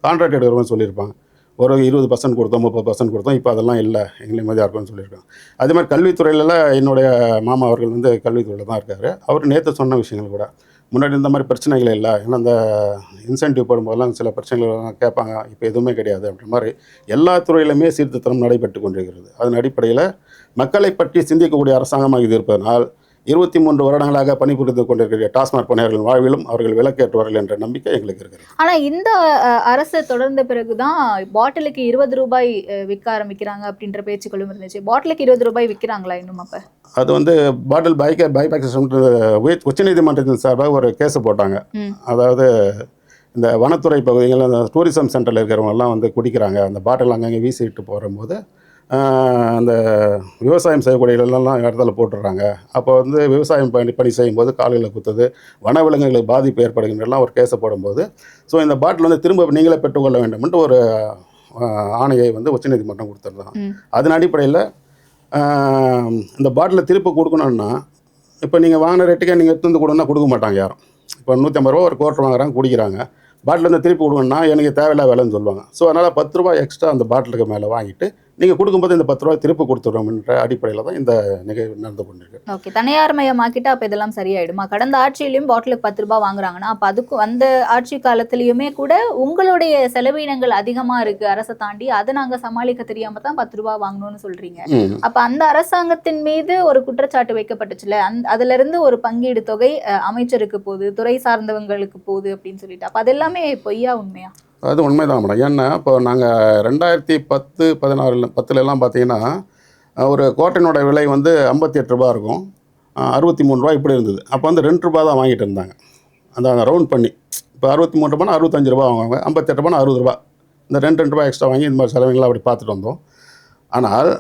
கான்ட்ராக்ட் எடுக்கிறவங்க சொல்லியிருப்பாங்க, ஒரு 20% கொடுத்தோம், 30% கொடுத்தோம், இப்போ அதெல்லாம் இல்லை, எங்களுக்கு மதியாக இருக்கும்னு சொல்லியிருக்காங்க. அதே மாதிரி கல்வித்துறையிலலாம் என்னுடைய மாமா அவர்கள் வந்து கல்வித்துறையில் தான் இருக்கார். அவர் நேற்று சொன்ன விஷயங்கள் கூட முன்னாடி இந்த மாதிரி பிரச்சனைகள் இல்லை, ஏன்னா அந்த இன்சென்டிவ் போடும்போதெல்லாம் சில பிரச்சனைகள் கேட்பாங்க, இப்போ எதுவுமே கிடையாது அப்படின்ற மாதிரி எல்லா துறையிலுமே சீர்திருத்தம் நடைபெற்று கொண்டிருக்கிறது. அதன் அடிப்படையில் மக்களை பற்றி சிந்திக்கக்கூடிய அரசாங்கமாக இது இருப்பதனால் 23 வருடங்களாக பணிபுரிந்து கொண்டிருக்கிற டாஸ்மாக் பணியாளர்கள் வாழ்விலும் அவர்கள் விலக்கேற்றுவார்கள் என்ற நம்பிக்கை எங்களுக்கு இருக்கிறது. ஆனால் இந்த அரசு தொடர்ந்த பிறகுதான் பாட்டிலுக்கு 20 ரூபாய் விற்க ஆரம்பிக்கிறாங்க அப்படின்ற பேச்சுக்களும் இருந்துச்சு. பாட்டிலுக்கு 20 ரூபாய் விற்கிறாங்களா இன்னும்? அப்போ அது வந்து பாட்டில் பைபேக் சிஸ்டம் உச்சநீதிமன்றத்தின் சார்பாக ஒரு கேஸை போட்டாங்க. அதாவது இந்த வனத்துறை பகுதிகளில் அந்த டூரிசம் சென்டரில் இருக்கிறவங்கெல்லாம் வந்து குடிக்கிறாங்க, அந்த பாட்டில் அங்கங்கே வீசிட்டு போகும்போது அந்த விவசாயம் செய்யக்கூடிய இடம்லாம் இடத்துல போட்டுடுறாங்க. அப்போ வந்து விவசாயம் பணி செய்யும்போது கால்களில் குத்துது, வனவிலங்குகளுக்கு பாதிப்பு ஏற்படுகின்றலாம் ஒரு கேஸை போடும்போது, ஸோ இந்த பாட்டில் வந்து திரும்ப நீங்களே பெற்றுக்கொள்ள வேண்டும் என்று ஒரு ஆணையை வந்து உச்சநீதிமன்றம் கொடுத்துருந்தாங்க. அதன் அடிப்படையில் இந்த பாட்டிலை திருப்பி கொடுக்கணுன்னா, இப்போ நீங்கள் வாங்கின ரேட்டுக்கே நீங்கள் எடுத்து வந்து கொடுன்னா கொடுக்க மாட்டாங்க யாரும். இப்போ 150 ரூபா ஒரு குவார்ட்டர் வாங்குறாங்க, குடிக்கிறாங்க. பாட்டில் வந்து திருப்பி கொடுக்கணுன்னா எனக்கு தேவையில்ல விலைன்னு சொல்லுவாங்க. ஸோ அதனால் 10 ரூபா எக்ஸ்ட்ரா அந்த பாட்டிலுக்கு மேலே வாங்கிட்டு நீங்கள் கொடுக்கும்போது இந்த 10 ரூபா திருப்பி கொடுத்துருவோம்ன்ற அடிப்படையில் தான் இந்த நிகழ்வு நடந்து கொண்டிருக்கு. ஓகே. தனியார் மயமாக்கிட்டு அப்போ இதெல்லாம் சரியாயிடுமா? கடந்த ஆட்சியிலையும் பாட்டிலுக்கு 10 ரூபா வாங்குறாங்கன்னா அப்போ அதுக்கும் அந்த ஆட்சி காலத்திலையுமே கூட உங்களுடைய செலவினங்கள் அதிகமாக இருக்குது அரசை தாண்டி, அதை நாங்கள் சமாளிக்க தெரியாமல் தான் 10 ரூபா வாங்கணும்னு சொல்கிறீங்க. அப்போ அந்த அரசாங்கத்தின் மீது ஒரு குற்றச்சாட்டு வைக்கப்பட்டுச்சுல, அதிலிருந்து ஒரு பங்கீடு தொகை அமைச்சருக்கு போகுது, துறை சார்ந்தவங்களுக்கு போகுது அப்படின்னு சொல்லிட்டு, அப்போ அதெல்லாமே பொய்யா உண்மையா? அது உண்மைதான் மேடம். ஏன்னா இப்போ நாங்கள் 2010-16-10 பார்த்தீங்கன்னா ஒரு கோட்டையினோட விலை வந்து 58 ரூபா இருக்கும், 63 ரூபா இப்படி இருந்தது. அப்போ வந்து 2 ரூபா தான் வாங்கிட்டு இருந்தாங்க, அந்த ரவுண்ட் பண்ணி. இப்போ 63 ரூபானா 65 ரூபா வாங்குவாங்க, 58 ரூபானா 60 ரூபா, இந்த 2 ரூபா எக்ஸ்ட்ரா வாங்கி இந்த மாதிரி செலவுங்களாம் அப்படி பார்த்துட்டு வந்தோம். ஆனால்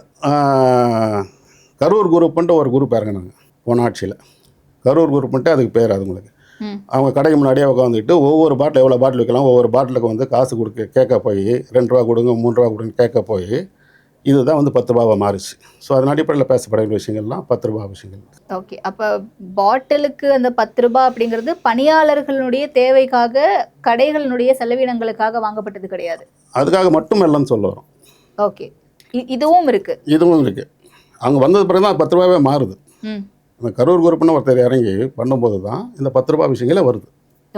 கரூர் குரூப்புன்ட்டு ஒரு குரூப் இறங்கினாங்க போன ஆட்சியில். கரூர் குரூப்புன்ட்டு அதுக்கு பேர். அது உங்களுக்கு அவங்க கடைக்கு முன்னாடியே உட்காந்துக்கிட்டு ஒவ்வொரு பாட்டில் எவ்வளோ பாட்டில் விற்கலாம், ஒவ்வொரு பாட்டிலுக்கு வந்து காசு கேட்க போய் 2 ரூபா கொடுங்க 3 ரூபா கொடுங்க கேட்க போய் இதுதான் வந்து 10 ரூபாவை மாறிச்சு. ஸோ அதன் அடிப்படையில் பேசப்படுகிற விஷயங்கள்லாம் 10 ரூபா விஷயங்கள். ஓகே. அப்போ பாட்டிலுக்கு அந்த 10 ரூபா அப்படிங்கிறது பணியாளர்களுடைய தேவைக்காக, கடைகளினுடைய செலவினங்களுக்காக வாங்கப்பட்டது கிடையாது, அதுக்காக மட்டும் இல்லைன்னு சொல்ல வரோம். ஓகே. இதுவும் இருக்குது. அவங்க வந்தது பிறகு தான் 10 ரூபாவே மாறுது. அந்த கரூர் குரூப்னு ஒருத்தர் இறங்கி பண்ணும்போது தான் இந்த 10 ரூபா விஷயங்களே வருது.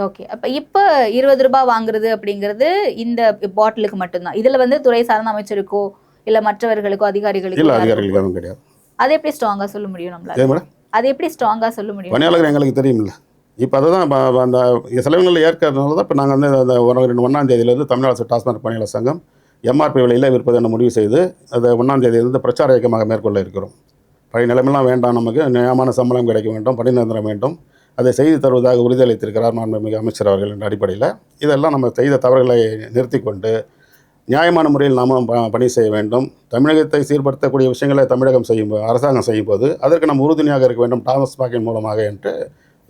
ஓகே. அப்போ இப்போ 20 ரூபாய் வாங்குறது அப்படிங்கிறது இந்த பாட்டிலுக்கு மட்டும்தான். இதில் வந்து துறை சார்ந்த அமைச்சருக்கோ இல்லை மற்றவர்களுக்கோ அதிகாரிகளுக்கோ இல்லை, அதிகாரிகளுக்கு கிடையாது. அதை எப்படி ஸ்ட்ராங்காக சொல்ல முடியும் நம்மளால? அதை எப்படி ஸ்ட்ராங்காக சொல்ல முடியும்? பணியாளர்கள் எங்களுக்கு தெரியுமில்ல. இப்போ அதை தான் அந்த செலவுகளில் ஏற்கிறதுனால தான் இப்போ நாங்கள் வந்து அந்த 1ஆம் தேதியிலேருந்து தமிழ்நாடு டாஸ்மாக் பணியாளர் சங்கம் எம்ஆர்பி விலையில் விற்பது என முடிவு செய்து அதை 1ஆம் தேதியிலிருந்து பிரச்சார இயக்கமாக மேற்கொள்ள இருக்கிறோம். பழைய நிலைமையெல்லாம் வேண்டாம், நமக்கு நியாயமான சம்பளம் கிடைக்க வேண்டும், பணி நிரந்தரம் வேண்டும், அதை செய்து தருவதாக உறுதியளித்திருக்கிறார் மாண்புமிகு அமைச்சர் அவர்கள் என்ற அடிப்படையில் இதெல்லாம் நம்ம செய்த தவறுகளை நிறுத்தி கொண்டு நியாயமான முறையில் நாம் பணி செய்ய வேண்டும். தமிழகத்தை சீர்படுத்தக்கூடிய விஷயங்களை அரசாங்கம் செய்யும்போது அதற்கு நாம் உறுதுணையாக இருக்க வேண்டும் டாஸ்மாகின் மூலமாக என்று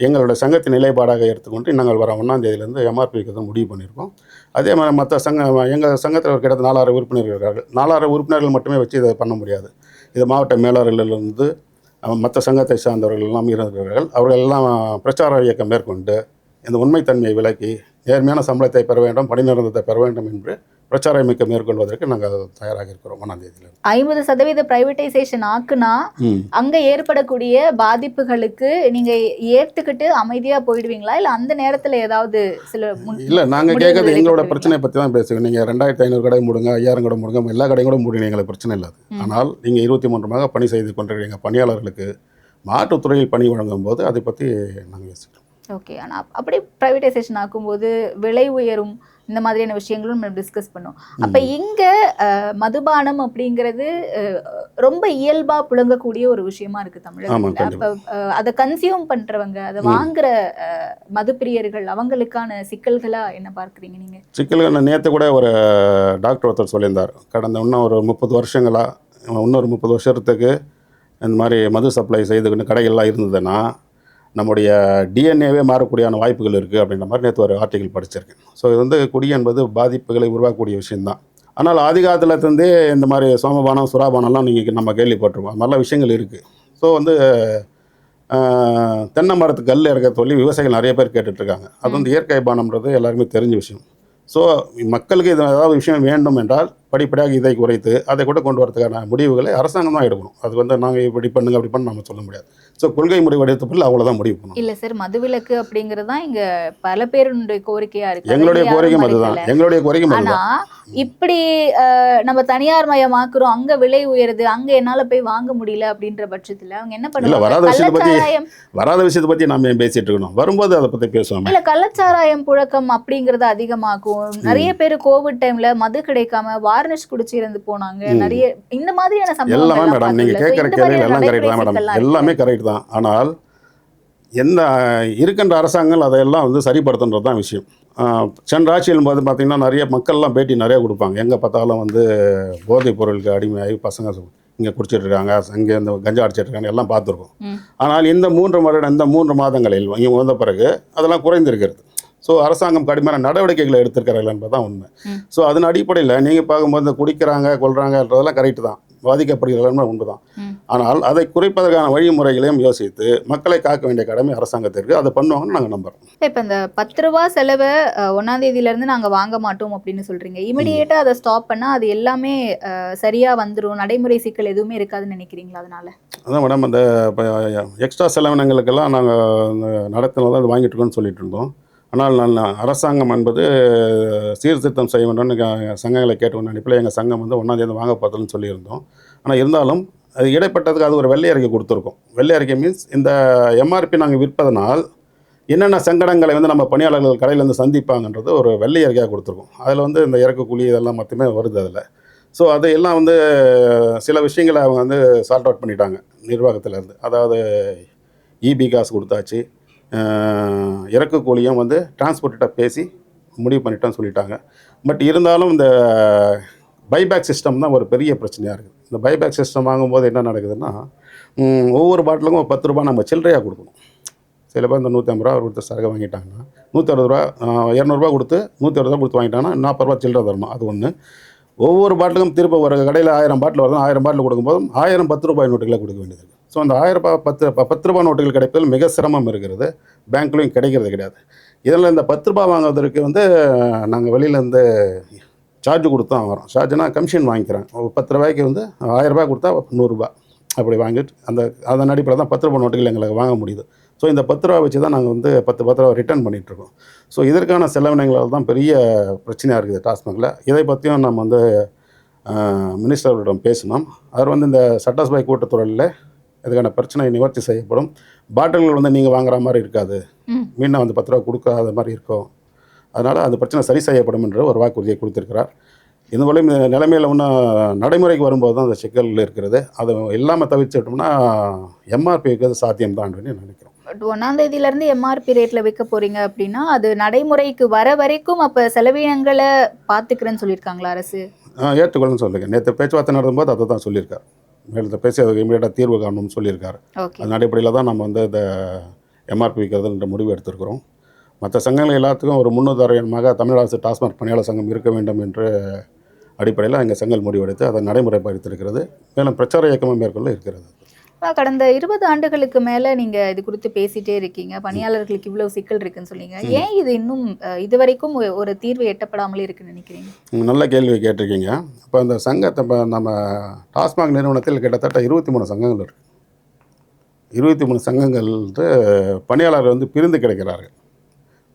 எங்களுடைய சங்கத்தின் நிலைப்பாடாக எடுத்துக்கொண்டு நாங்கள் வர 1ஆம் தேதியிலேருந்து எம்ஆர்பிக்கு தான் முடிவு பண்ணியிருக்கோம். அதே மாதிரி மற்ற எங்கள் சங்கத்தில் கிட்டத்தட்ட 4000 உறுப்பினர்கள் இருக்கிறார்கள். 4000 உறுப்பினர்கள் மட்டுமே வச்சு இதை பண்ண முடியாது. இது மாவட்ட மேலாளர்களிலிருந்து மற்ற சங்கத்தை சார்ந்தவர்கள் எல்லாம் இருக்கிறார்கள். அவர்கள் எல்லாம் பிரச்சார இயக்கம் மேற்கொண்டு இந்த உண்மைத்தன்மையை விலக்கி நேர்மையான சம்பளத்தை பெற வேண்டும், பணி நிரந்தரத்தை பெற வேண்டும் என்று பிரச்சார இயக்கம் மேற்கொள்வதற்கு நாங்கள் தயாராக இருக்கிறோம். 1ஆம் தேதியில் 50% பிரைவேட்டைசேஷன் ஆக்குனா அங்க ஏற்படக்கூடிய பாதிப்புகளுக்கு நீங்க ஏத்துக்கிட்டு அமைதியா போயிடுவீங்களா, இல்ல அந்த நேரத்துல ஏதாவது சில இல்லை, நாங்கள் கேட்கறது எங்களோட பிரச்சனையை பற்றி தான் பேசுவோம். நீங்கள் 2500 கடை மூடுங்க, 5000 கடை மூடுங்க, எல்லா கடையும் கூட மூடுங்க, எங்களுக்கு பிரச்சனை இல்லாது. ஆனால் நீங்கள் 23 மாதம் பணி செய்து கொண்டிருக்கிறீங்க பணியாளர்களுக்கு மாற்றுத்துறையில் பணி வழங்கும் போது அதை பற்றி நாங்கள் யோசிக்கிறோம். ஓகே. ஆனால் அப்படி ப்ரைவேட்டைசேஷன் ஆக்கும்போது விலை உயரும், இந்த மாதிரியான விஷயங்களும் நம்ம டிஸ்கஸ் பண்ணோம். அப்போ இங்கே மதுபானம் அப்படிங்கிறது ரொம்ப இயல்பாக புழங்கக்கூடிய ஒரு விஷயமா இருக்குது தமிழகத்தில். அப்போ அதை கன்சியூம் பண்ணுறவங்க, அதை வாங்குற மதுப்பிரியர்கள், அவங்களுக்கான சிக்கல்களாக என்ன பார்க்குறீங்க நீங்கள்? சிக்கல்கள் நேற்று கூட ஒரு டாக்டர் ஒருத்தர் சொல்லியிருந்தார். கடந்த இன்னும் ஒரு 30 வருஷங்களாக இன்னொரு 30 வருஷத்துக்கு இந்த மாதிரி மது சப்ளை செய்துக்கிட்டு கடைகள்லாம் இருந்ததுன்னா நம்முடைய டிஎன்ஏவே மாறக்கூடியான வாய்ப்புகள் இருக்குது அப்படின்ற மாதிரி நேற்று ஒரு ஆர்டிக்கல் படிச்சிருக்கேன். ஸோ இது வந்து குடி என்பது பாதிப்புகளை உருவாக்கக்கூடிய விஷயந்தான். ஆனால் ஆதிகாலத்துலேருந்தே இந்த மாதிரி சோமபானம் சுறாபானம்லாம் நீங்கள் நம்ம கேள்விப்பட்டிருக்கோம். அது மாதிரிலாம் விஷயங்கள் இருக்குது. ஸோ வந்து தென்னை மரத்துக்கு கல் இறக்க சொல்லி விவசாயிகள் நிறைய பேர் கேட்டுட்ருக்காங்க. அது வந்து இயற்கை பானம்ன்றது எல்லாருமே தெரிஞ்ச விஷயம். ஸோ மக்களுக்கு இது ஏதாவது விஷயம் வேண்டும் என்றால் படிப்படியாக இதை குறைத்து அதை கூட கொண்டு வரதுக்கான முடிவுகளை அரசாங்கம் தான் எடுக்கணும். அது வந்து நாங்கள் இப்படி பண்ணுங்க அப்படி பண்ண நம்ம சொல்ல முடியாது. ஸோ கொள்கை முடிவு எடுத்த பிள்ளை அவ்வளோதான் முடிவு பண்ணணும். இல்லை சார், மதுவிலக்கு அப்படிங்கிறது தான் இங்கே பல பேருடைய கோரிக்கையாக இருக்குது. எங்களுடைய கோரிக்கையும் அதுதான். எங்களுடைய கோரிக்கையும் அதுதான். ஆனால் இப்படி நம்ம தனியார் மயமாக்குறோம், அங்கே விலை உயருது, அங்கே என்னால் போய் வாங்க முடியல அப்படின்ற பட்சத்தில் அவங்க என்ன பண்ணுவாங்க? வராத விஷயத்தை பற்றி நம்ம ஏன் பேசிட்டு இருக்கணும்? வரும்போது அதை பற்றி பேசுவாங்க. இல்லை, கள்ளச்சாராயம் புழக்கம் அப்படிங்கிறது அதிகமாகும். நிறைய பேர் கோவிட் டைம்ல மது கிடைக்காம வார்னிஷ் குடிச்சு இருந்து போனாங்க. நிறைய இந்த மாதிரியான சம்பவங்கள் எல்லாமே மேடம் நீங்க கேட்குற கேள்விகள் எல்லாம் கரெக்ட் தான் மேடம், எல்லாமே கரெக்ட் தான். ஆனால் எந்த இருக்கின்ற அரசாங்கங்கள் அதையெல்லாம் வந்து சரிப்படுத்துன்றது தான் விஷயம். சென்ற ஆட்சியில் போது பார்த்திங்கன்னா நிறைய மக்கள்லாம் பேட்டி நிறைய கொடுப்பாங்க. எங்கே பார்த்தாலும் வந்து போதைப் பொருளுக்கு அடிமையாகி பசங்க இங்கே குடிச்சிட்டு இருக்காங்க, இங்கே இந்த கஞ்சா அடிச்சிட்டு இருக்காங்க, எல்லாம் பார்த்துருக்கோம். ஆனால் இந்த 3 மாதங்களில் இங்கே வந்த பிறகு அதெல்லாம் குறைந்திருக்கிறது. ஸோ அரசாங்கம் கடுமையான நடவடிக்கைகளை எடுத்திருக்கிறார்கள் என்பது தான் உண்மை. ஸோ அதன் அடிப்படையில் நீங்கள் பார்க்கும்போது இந்த குடிக்கிறாங்க கொள்கிறாங்கன்றதெல்லாம் கரெக்டு தான், பாதிக்கப்படுகிறார்கள் உண்டு தான். ஆனால் அதை குறைப்பதற்கான வழிமுறைகளையும் யோசித்து மக்களை காக்க வேண்டிய கடமை அரசாங்கத்திற்கு, அதை பண்ணுவாங்கன்னு நாங்கள் நம்புகிறோம். இப்போ இந்த 10 ரூபா செலவை 1ஆம் தேதியிலேருந்து நாங்கள் வாங்க மாட்டோம் அப்படின்னு சொல்கிறீங்க. இமிடியேட்டாக அதை ஸ்டாப் பண்ணால் அது எல்லாமே சரியாக வந்துடும், நடைமுறை சிக்கல் எதுவுமே இருக்காதுன்னு நினைக்கிறீங்களா? அதனால அதான் மேடம், அந்த எக்ஸ்ட்ரா செலவினங்களுக்கெல்லாம் நாங்கள் நடத்தினதான் அது வாங்கிட்டு இருக்கோம்னு சொல்லிட்டு இருந்தோம். ஆனால் அரசாங்கம் என்பது சீர்திருத்தம் செய்ய வேண்டும்னு சங்கங்களை கேட்டுக்கொண்ட அடிப்படையில் எங்கள் சங்கம் வந்து 1ஆம் தேதி வாங்க பார்த்ததுன்னு சொல்லியிருந்தோம். ஆனால் இருந்தாலும் அது இடைப்பட்டதுக்கு அது ஒரு வெள்ளை அறிக்கை கொடுத்துருக்கோம். வெள்ளை அறிக்கை மீன்ஸ் இந்த எம்ஆர்பி நாங்கள் விற்பதனால் என்னென்ன சங்கடங்களை வந்து நம்ம பணியாளர்கள் கடையிலேருந்து சந்திப்பாங்கன்றது ஒரு வெள்ளை அறிக்கையாக கொடுத்துருக்கோம். அதில் வந்து இந்த இறக்கு கூலி இதெல்லாம் மட்டுமே வருது அதில். ஸோ அதையெல்லாம் வந்து சில விஷயங்களை அவங்க வந்து சார்ட் அவுட் பண்ணிட்டாங்க நிர்வாகத்திலேருந்து. அதாவது இபி காசு கொடுத்தாச்சு, இறக்கு கூலியும் வந்து டிரான்ஸ்போர்ட்டிட்ட பேசி முடிவு பண்ணிட்டோன்னு சொல்லிட்டாங்க. பட் இருந்தாலும் இந்த பைபேக் சிஸ்டம் தான் ஒரு பெரிய பிரச்சனையாக இருக்குது. இந்த பைபேக் சிஸ்டம் வாங்கும்போது என்ன நடக்குதுன்னா, ஒவ்வொரு பாட்டிலுக்கும் 10 ரூபா நம்ம சில்லறையாக கொடுக்கணும். சில பேர் இந்த 150 ரூபா கொடுத்து சரக்கு வாங்கிட்டாங்கன்னா 160 ரூபா 200 கொடுத்து 160 ரூபா கொடுத்து வாங்கிட்டாங்கன்னா 40 ரூபா சில்லறை தரணும். அது ஒன்று. ஒவ்வொரு பாட்டிலுக்கும் திரும்ப ஒரு கடையில் 1000 பாட்டில் வருதுன்னா 1000 பாட்டில் கொடுக்கும்போது 1000 10 ரூபாய் நோட்டுகளை கொடுக்க வேண்டியது. ஸோ அந்த 1000 ரூபாய் 10 ரூபா நோட்டுகள் கிடைப்பதில் மிக சிரமம் இருக்கிறது. பேங்க்லையும் கிடைக்கிறது கிடையாது. இதில் இந்த 10 ரூபா வாங்குவதற்கு வந்து நாங்கள் வெளியிலேருந்து சார்ஜ் கொடுத்து தான் வரோம். சார்ஜ்னா கமிஷன் வாங்கிக்கிறேன். 10 ரூபாய்க்கு வந்து 1000 ரூபாய் கொடுத்தா 100 ரூபா அப்படி வாங்கிட்டு அதன் அடிப்படையில் தான் 10 ரூபா நோட்டுகள் எங்களுக்கு வாங்க முடியுது. ஸோ இந்த 10 ரூபா வச்சு தான் நாங்கள் வந்து 10 ரூபா ரிட்டர்ன் பண்ணிகிட்ருக்கோம். ஸோ இதற்கான செலவினங்களால் தான் பெரிய பிரச்சனையாக இருக்குது டாஸ்மாகில். இதை பற்றியும் நம்ம வந்து மினிஸ்டர்களிடம் பேசினோம். அவர் வந்து இந்த சட்டசபை கூட்டத்தொடரில் இதுக்கான பிரச்சனை நிவர்த்தி செய்யப்படும். பாட்டில்கள் வந்து நீங்கள் வாங்குற மாதிரி இருக்காது, மீண்டும் வந்து 10 ரூபா கொடுக்காத மாதிரி இருக்கும். அதனால் அந்த பிரச்சனை சரி செய்யப்படும் என்ற ஒரு வாக்குறுதியை கொடுத்திருக்கிறார். இந்த போல இந்த நிலைமையில் இன்னும் நடைமுறைக்கு வரும்போது தான் அந்த சிக்கல் இருக்கிறது. அது இல்லாமல் தவிர்த்துட்டோம்னா எம்ஆர்பி வைக்கிறது சாத்தியம்தான் நினைக்கிறோம். பட் 1ஆம் தேதியிலேருந்து எம்ஆர்பி ரேட்டில் விற்க போகிறீங்க அப்படின்னா அது நடைமுறைக்கு வர வரைக்கும் அப்போ செலவினங்களை பார்த்துக்கிறேன்னு சொல்லியிருக்காங்களா அரசு? ஏற்றுக்கொள்ளுன்னு சொல்லியிருக்கேன். நேற்று பேச்சுவார்த்தை நடத்தும்போது அதை தான் சொல்லியிருக்காரு. மேலே பேசி அதுக்கு இமீடியட்டாக தீர்வு காணணும்னு சொல்லியிருக்காரு. ஓகே. அதன் அடிப்படையில் தான் நம்ம வந்து இந்த எம்ஆர்பி விற்கிறதுன்ற முடிவு எடுத்திருக்கிறோம். மற்ற சங்கங்கள் எல்லாத்துக்கும் ஒரு முன்னுதாரணமாக தமிழ் அரசு டாஸ்மாக் பணியாளர் சங்கம் இருக்க வேண்டும் என்று அடிப்படையில் எங்கள் சங்கங்கள் முடிவெடுத்து அதை நடைமுறைப்படுத்தியிருக்கிறது. மேலும் பிரச்சார இயக்கமும் மேற்கொள்ள இருக்கிறது. கடந்த 20 ஆண்டுகளுக்கு மேலே நீங்கள் இது குறித்து பேசிகிட்டே இருக்கீங்க. பணியாளர்களுக்கு இவ்வளோ சிக்கல் இருக்குன்னு சொன்னீங்க. ஏன் இது இன்னும் இது வரைக்கும் ஒரு தீர்வு எட்டப்படாமலே இருக்குன்னு நினைக்கிறீங்க? நல்ல கேள்வி கேட்டிருக்கீங்க. இப்போ இந்த சங்கத்தை இப்போ நம்ம டாஸ்மாக் நிறுவனத்தில் கிட்டத்தட்ட 23 சங்கங்கள் இருக்குது. 23 சங்கங்கள் பணியாளர் வந்து பிரிந்து கிடைக்கிறார்கள்.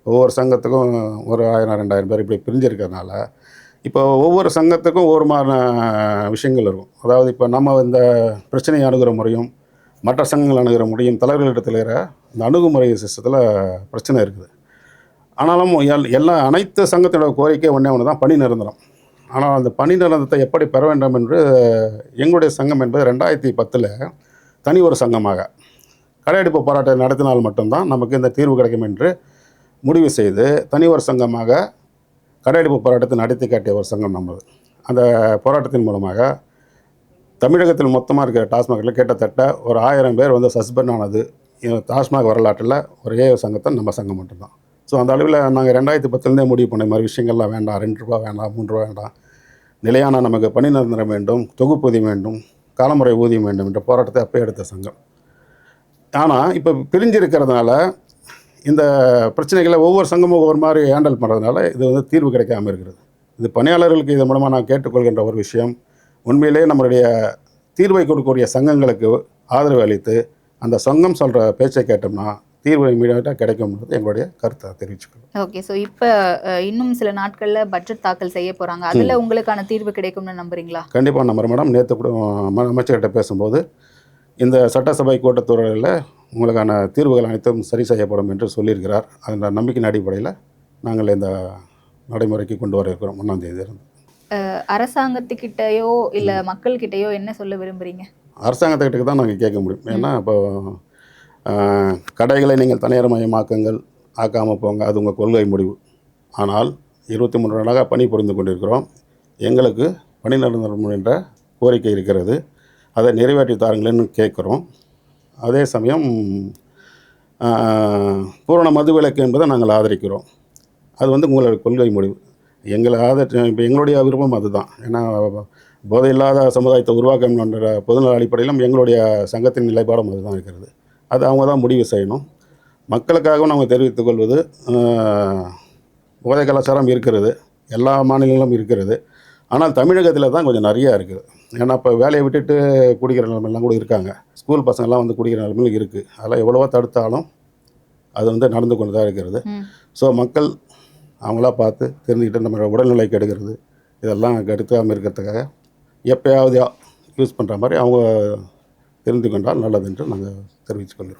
ஒவ்வொரு சங்கத்துக்கும் ஒரு 1000 2000 பேர் இப்படி பிரிஞ்சிருக்கிறதுனால இப்போ ஒவ்வொரு சங்கத்துக்கும் ஒவ்வொரு மாதிரியான விஷயங்கள் இருக்கும். அதாவது இப்போ நம்ம இந்த பிரச்சனையை அணுகிற முறையும் மற்ற சங்கங்கள் அணுகிற முறையும் தலைவர்களிடத்தில் இந்த அணுகுமுறை சிஸ்டத்தில் பிரச்சனை இருக்குது. ஆனாலும் அனைத்து சங்கத்தோட கோரிக்கை ஒன்று தான் பணி நிரந்தரம். ஆனால் அந்த பணி நிரந்தரத்தை எப்படி பெற வேண்டும் என்று எங்களுடைய சங்கம் என்பது 2010 தனி ஒரு சங்கமாக கடையெடுப்பு போராட்டம் நடத்தினால் மட்டும்தான் நமக்கு இந்த தீர்வு கிடைக்கும் என்று முடிவு செய்து தனி ஒரு சங்கமாக கடையெடுப்பு போராட்டத்தை நடத்தி காட்டிய ஒரு சங்கம் நம்மது. அந்த போராட்டத்தின் மூலமாக தமிழகத்தில் மொத்தமாக இருக்கிற டாஸ்மாகில் கிட்டத்தட்ட ஒரு 1000 பேர் வந்து சஸ்பெண்ட் ஆனது டாஸ்மாக் வரலாற்றில் ஒரே சங்கத்தை நம்ம சங்கம் மட்டும்தான். ஸோ அந்த அளவில் நாங்கள் 2010 முடிவு பண்ண மாதிரி விஷயங்கள்லாம் வேண்டாம், 2 ரூபா வேண்டாம், 3 ரூபா வேண்டாம், நிலையான நமக்கு பணி நிரந்தரம் வேண்டும், தொகுப்பூதியம் வேண்டும், காலமுறை ஊதியம் வேண்டும் என்ற போராட்டத்தை அப்போ எடுத்த சங்கம். ஆனால் இப்போ பிரிஞ்சிருக்கிறதுனால இந்த பிரச்சனைகளை ஒவ்வொரு சங்கமும் ஒவ்வொரு மாதிரி ஹேண்டில் பண்ணுறதுனால இது வந்து தீர்வு கிடைக்காமல் இருக்கிறது. இது பணியாளர்களுக்கு இதன் மூலமாக நான் கேட்டுக்கொள்கின்ற ஒரு விஷயம், உண்மையிலே நம்மளுடைய தீர்வை கொடுக்கக்கூடிய சங்கங்களுக்கு ஆதரவு அளித்து அந்த சங்கம் சொல்கிற பேச்சை கேட்டோம்னா தீர்வு இமீடியட்டாக கிடைக்கும்ன்றது எங்களுடைய கருத்தை தெரிவிச்சுக்கணும். ஓகே. ஸோ இப்போ இன்னும் சில நாட்களில் பட்ஜெட் தாக்கல் செய்ய போகிறாங்க. அதில் உங்களுக்கான தீர்வு கிடைக்கும்னு நம்புறீங்களா? கண்டிப்பாக நம்புகிறேன் மேடம். நேற்று கூட அமைச்சர்கிட்ட பேசும்போது இந்த சட்டசபை கூட்டத்தொடரில் உங்களுக்கான தீர்வுகள் அனைத்தும் சரி செய்யப்படும் என்று சொல்லியிருக்கிறார். அந்த நம்பிக்கையின் அடிப்படையில் நாங்கள் இந்த நடைமுறைக்கு கொண்டு வர இருக்கிறோம் 1ஆம் தேதியிலிருந்து. அரசாங்கத்துக்கிட்டையோ இல்லை மக்கள்கிட்டையோ என்ன சொல்ல விரும்புகிறீங்க? அரசாங்கத்துக்கிட்ட தான் நாங்கள் கேட்க முடியும். ஏன்னா இப்போ கடைகளை நீங்கள் தனியார்மயமாக்குங்கள், ஆக்காமல் போங்க, அது உங்கள் கொள்கை முடிவு. ஆனால் 23 நாளாக பணி புரிந்து கொண்டிருக்கிறோம். எங்களுக்கு பணி நிரந்தரம் என்ற கோரிக்கை இருக்கிறது. அதை நிறைவேற்றி தாருங்களேன்னு கேட்குறோம். அதே சமயம் பூரண மதுவிலக்கு என்பதை நாங்கள் ஆதரிக்கிறோம். அது வந்து உங்களுடைய கொள்கை முடிவு. எங்களை இப்போ எங்களுடைய விருப்பம் அதுதான். ஏன்னா போதையில்லாத சமுதாயத்தை உருவாக்கம் என்ற பொதுநல அடிப்படையிலும் எங்களுடைய சங்கத்தின் நிலைப்பாடும் அதுதான் இருக்கிறது. அது அவங்க தான் முடிவு செய்யணும். மக்களுக்காகவும் நாங்கள் தெரிவித்துக் கொள்வது, போதை கலாச்சாரம் இருக்கிறது, எல்லா மாநிலங்களும் இருக்கிறது. ஆனால் தமிழகத்தில் தான் கொஞ்சம் நிறையா இருக்குது. ஏன்னா இப்போ வேலையை விட்டுட்டு குடிக்கிற நிலைமையெல்லாம் கூட இருக்காங்க. ஸ்கூல் பசங்கள்லாம் வந்து குடிக்கிற நிலைமையில் இருக்குது. அதெல்லாம் எவ்வளவோ தடுத்தாலும் அது வந்து நடந்து கொண்டு தான் இருக்கிறது. ஸோ மக்கள் அவங்களா பார்த்து தெரிஞ்சுக்கிட்டு நம்ம உடல்நிலை கெடுக்கிறது இதெல்லாம் கெடுக்காமல் இருக்கிறதுக்காக எப்போயாவது யூஸ் பண்ணுற மாதிரி அவங்க தெரிந்து கொண்டால் நல்லது என்று நாங்கள் தெரிவித்துக்கொள்கிறோம்.